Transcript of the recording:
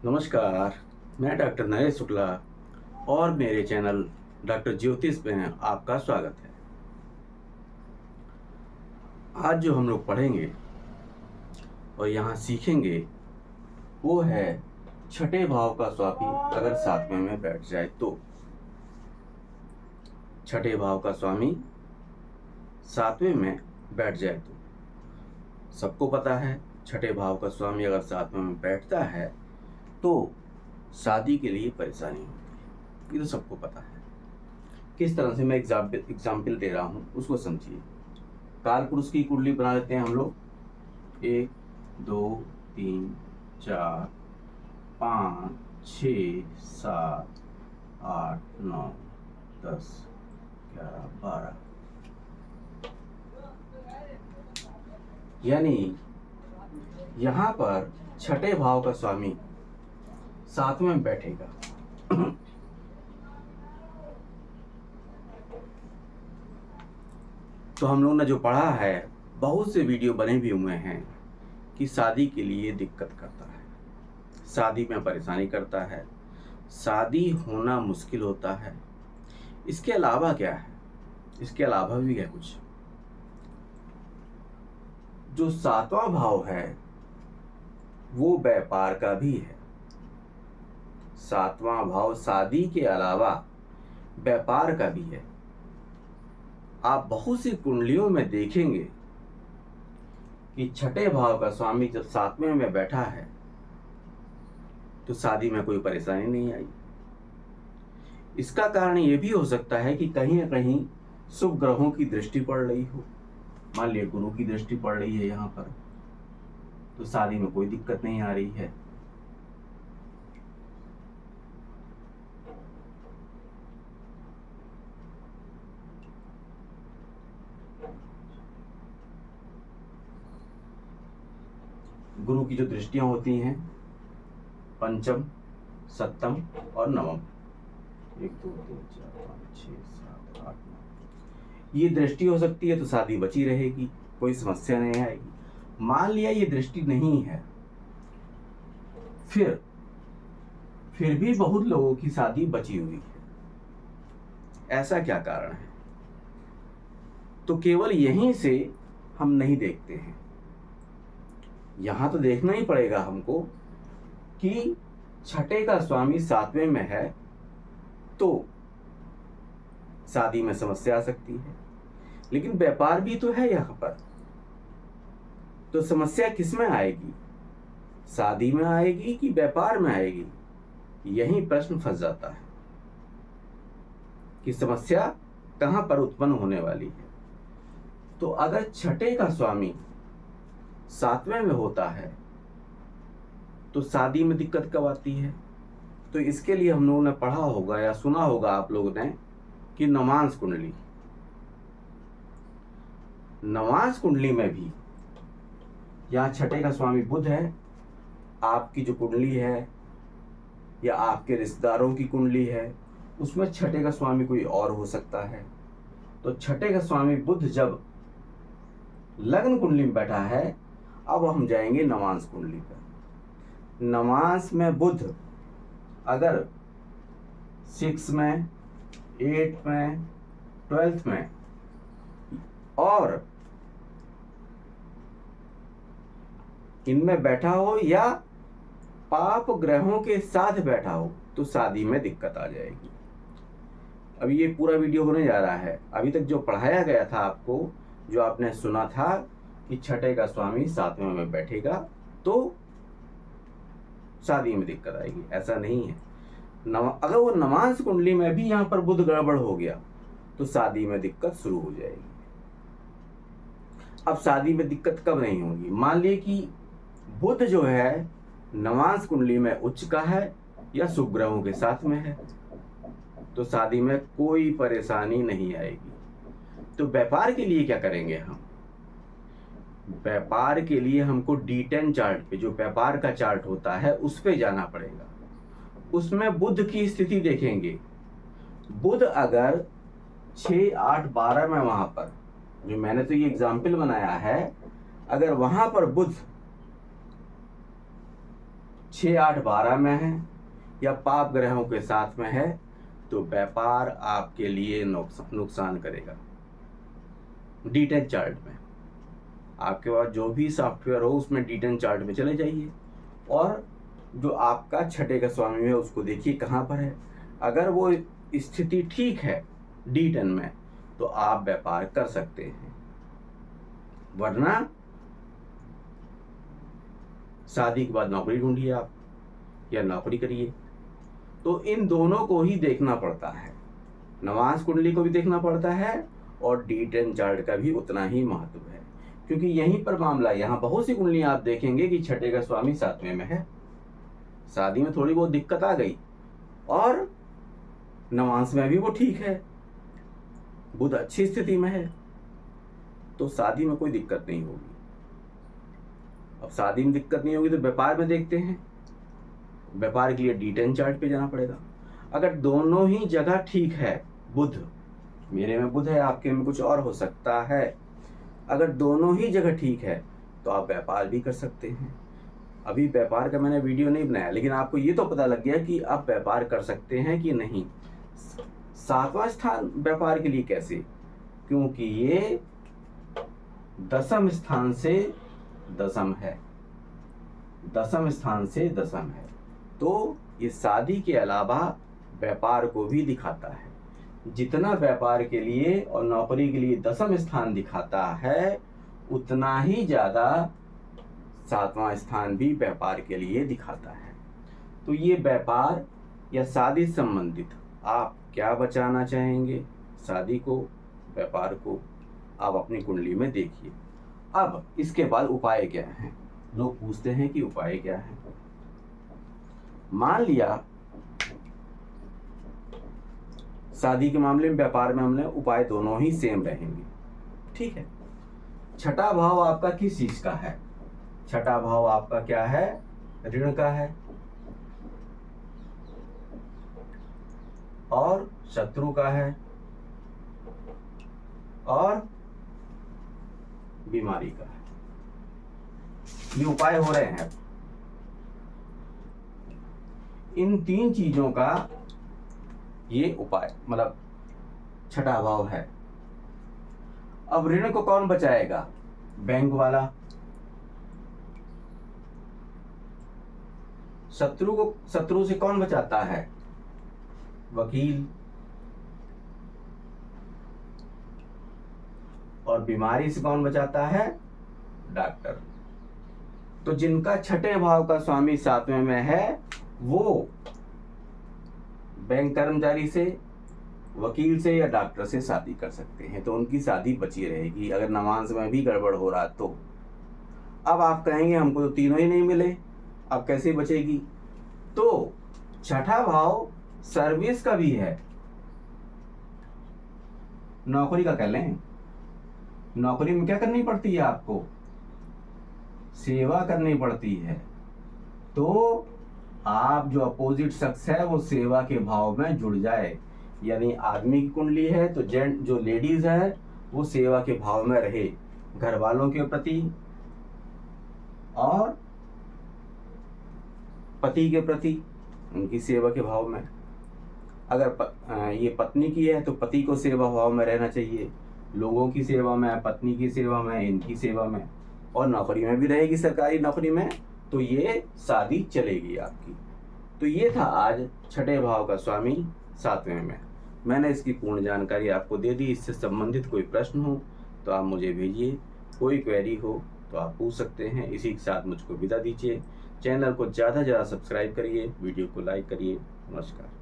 नमस्कार। मैं डॉक्टर नरेश शुक्ला और मेरे चैनल डॉक्टर ज्योतिष में आपका स्वागत है। आज जो हम लोग पढ़ेंगे और यहाँ सीखेंगे वो है छठे भाव का स्वामी अगर सातवें में बैठ जाए तो। छठे भाव का स्वामी सातवें में बैठ जाए तो सबको पता है छठे भाव का स्वामी अगर सातवें में बैठता है तो शादी के लिए परेशानी होती है। ये तो सबको पता है। किस तरह से मैं एग्जाम्पल दे रहा हूँ उसको समझिए। काल पुरुष की कुंडली बना लेते हैं हम लोग। 1 2 3 4 5 6 7 8 9 10 11 12 यानी यहाँ पर छठे भाव का स्वामी सातवें में बैठेगा। तो हम लोग ने जो पढ़ा है, बहुत से वीडियो बने भी हुए हैं कि शादी के लिए दिक्कत करता है, शादी में परेशानी करता है, शादी होना मुश्किल होता है। इसके अलावा क्या है? इसके अलावा भी है कुछ। जो सातवां भाव है वो व्यापार का भी है। सातवां भाव शादी के अलावा व्यापार का भी है। आप बहुत सी कुंडलियों में देखेंगे कि छठे भाव का स्वामी जब सातवें में बैठा है तो शादी में कोई परेशानी नहीं आई। इसका कारण ये भी हो सकता है कि कहीं न कहीं शुभ ग्रहों की दृष्टि पड़ रही हो। मान लिया गुरु की दृष्टि पड़ रही है यहाँ पर, तो शादी में कोई दिक्कत नहीं आ रही है। गुरु की जो दृष्टियां होती हैं पंचम, सप्तम और नवम, 1 2 3 4 5 6 7 8 9, ये दृष्टि हो सकती है तो शादी बची रहेगी, कोई समस्या नहीं आएगी। मान लिया ये दृष्टि नहीं है, फिर भी बहुत लोगों की शादी बची हुई है। ऐसा क्या कारण है? तो केवल यहीं से हम नहीं देखते हैं, यहां तो देखना ही पड़ेगा हमको कि छठे का स्वामी सातवें में है तो शादी में समस्या आ सकती है। लेकिन व्यापार भी तो है यहां पर, तो समस्या किस में आएगी? शादी में आएगी कि व्यापार में आएगी? यही प्रश्न फंस जाता है कि समस्या कहां पर उत्पन्न होने वाली है। तो अगर छठे का स्वामी सातवें में होता है तो शादी में दिक्कत कब आती है? तो इसके लिए हम लोगों ने पढ़ा होगा या सुना होगा आप लोगों ने कि नवांश कुंडली। नवांश कुंडली में भी यहाँ छठे का स्वामी बुध है, आपकी जो कुंडली है या आपके रिश्तेदारों की कुंडली है उसमें छठे का स्वामी कोई और हो सकता है। तो छठे का स्वामी बुध जब लग्न कुंडली में बैठा है, अब हम जाएंगे नवांश कुंडली पर। नवांश में बुध अगर 6 में, 8 में, 12th में और इनमें बैठा हो या पाप ग्रहों के साथ बैठा हो तो शादी में दिक्कत आ जाएगी। अब ये पूरा वीडियो होने जा रहा है। अभी तक जो पढ़ाया गया था आपको, जो आपने सुना था कि छठे का स्वामी सातवें में बैठेगा तो शादी में दिक्कत आएगी, ऐसा नहीं है। अगर वो नवांश कुंडली में भी यहाँ पर बुध गड़बड़ हो गया तो शादी में दिक्कत शुरू हो जाएगी। अब शादी में दिक्कत कब नहीं होगी? मान लीजिए कि बुध जो है नवांश कुंडली में उच्च का है या शुभ ग्रहों के साथ में है तो शादी में कोई परेशानी नहीं आएगी। तो व्यापार के लिए क्या करेंगे हम? व्यापार के लिए हमको D10 चार्ट पे, जो व्यापार का चार्ट होता है, उस पे जाना पड़ेगा। उसमें बुध की स्थिति देखेंगे। बुध अगर 6 8 12 में, वहां पर जो मैंने तो ये एग्जाम्पल बनाया है, अगर वहां पर बुध 6, 8, 12 में है या पाप ग्रहों के साथ में है तो व्यापार आपके लिए नुकसान करेगा। D10 चार्ट में आपके पास जो भी सॉफ्टवेयर हो उसमें D10 चार्ट में चले जाइए और जो आपका छठे का स्वामी है उसको देखिए कहाँ पर है। अगर वो स्थिति ठीक है D10 में तो आप व्यापार कर सकते हैं, वरना शादी के बाद नौकरी ढूंढिए आप या नौकरी करिए। तो इन दोनों को ही देखना पड़ता है, नवांश कुंडली को भी देखना पड़ता है और D10 चार्ट का भी उतना ही महत्व है, क्योंकि यहीं पर मामला, यहाँ बहुत सी कुंडलियां आप देखेंगे कि छठे का स्वामी 7वें में है, शादी में थोड़ी बहुत दिक्कत आ गई और नवांश में भी वो ठीक है, बुध अच्छी स्थिति में है, तो शादी में कोई दिक्कत नहीं होगी। अब शादी में दिक्कत नहीं होगी तो व्यापार में देखते हैं। व्यापार के लिए D10 चार्ट पे जाना पड़ेगा। अगर दोनों ही जगह ठीक है, बुध, मेरे में बुध है, आपके में कुछ और हो सकता है, अगर दोनों ही जगह ठीक है तो आप व्यापार भी कर सकते हैं। अभी व्यापार का मैंने वीडियो नहीं बनाया, लेकिन आपको ये तो पता लग गया कि आप व्यापार कर सकते हैं कि नहीं। 7वां स्थान व्यापार के लिए कैसे, क्योंकि ये 10वें स्थान से 10वीं है, 10वें स्थान से 10वीं है, तो ये शादी के अलावा व्यापार को भी दिखाता है। जितना व्यापार के लिए और नौकरी के लिए 10वें स्थान दिखाता है, उतना ही ज़्यादा 7वां स्थान भी व्यापार के लिए दिखाता है। तो ये व्यापार या शादी संबंधित आप क्या बचाना चाहेंगे, शादी को, व्यापार को, आप अपनी कुंडली में देखिए। अब इसके बाद उपाय क्या है, लोग पूछते हैं कि उपाय क्या है। मान लिया शादी के मामले में, व्यापार में हमने उपाय दोनों ही सेम रहेंगे, ठीक है। छठा भाव आपका किस चीज का है, छठा भाव आपका क्या है, ऋण का है और शत्रु का है और बीमारी का है। ये उपाय हो रहे हैं। इन 3 चीजों का ये उपाय, मतलब छठा भाव है। अब ऋण को कौन बचाएगा, बैंक वाला। शत्रु से कौन बचाता है, वकील। और बीमारी से कौन बचाता है, डॉक्टर। तो जिनका छठे भाव का स्वामी 7वें में है वो बैंक कर्मचारी से, वकील से या डॉक्टर से शादी कर सकते हैं, तो उनकी शादी बची रहेगी। अगर नवांश में भी गड़बड़ हो रहा तो अब आप कहेंगे हमको तो तीनों ही नहीं मिले, अब कैसे बचेगी। तो छठा भाव सर्विस का भी है, नौकरी का कर लें। नौकरी में क्या करनी पड़ती है आपको, सेवा करनी पड़ती है। तो आप जो अपोजिट शख्स है वो सेवा के भाव में जुड़ जाए, यानी आदमी की कुंडली है तो जो लेडीज है वो सेवा के भाव में रहे, घर वालों के प्रति और पति के प्रति, उनकी सेवा के भाव में। अगर ये पत्नी की है तो पति को सेवा भाव में रहना चाहिए, लोगों की सेवा में, पत्नी की सेवा में, इनकी सेवा में, और नौकरी में भी रहेगी, सरकारी नौकरी में, तो ये शादी चलेगी आपकी। तो ये था आज छठे भाव का स्वामी 7वें में। मैंने इसकी पूर्ण जानकारी आपको दे दी। इससे संबंधित कोई प्रश्न हो तो आप मुझे भेजिए, कोई क्वेरी हो तो आप पूछ सकते हैं। इसी के साथ मुझको विदा दीजिए। चैनल को ज़्यादा से ज़्यादा सब्सक्राइब करिए, वीडियो को लाइक करिए। नमस्कार।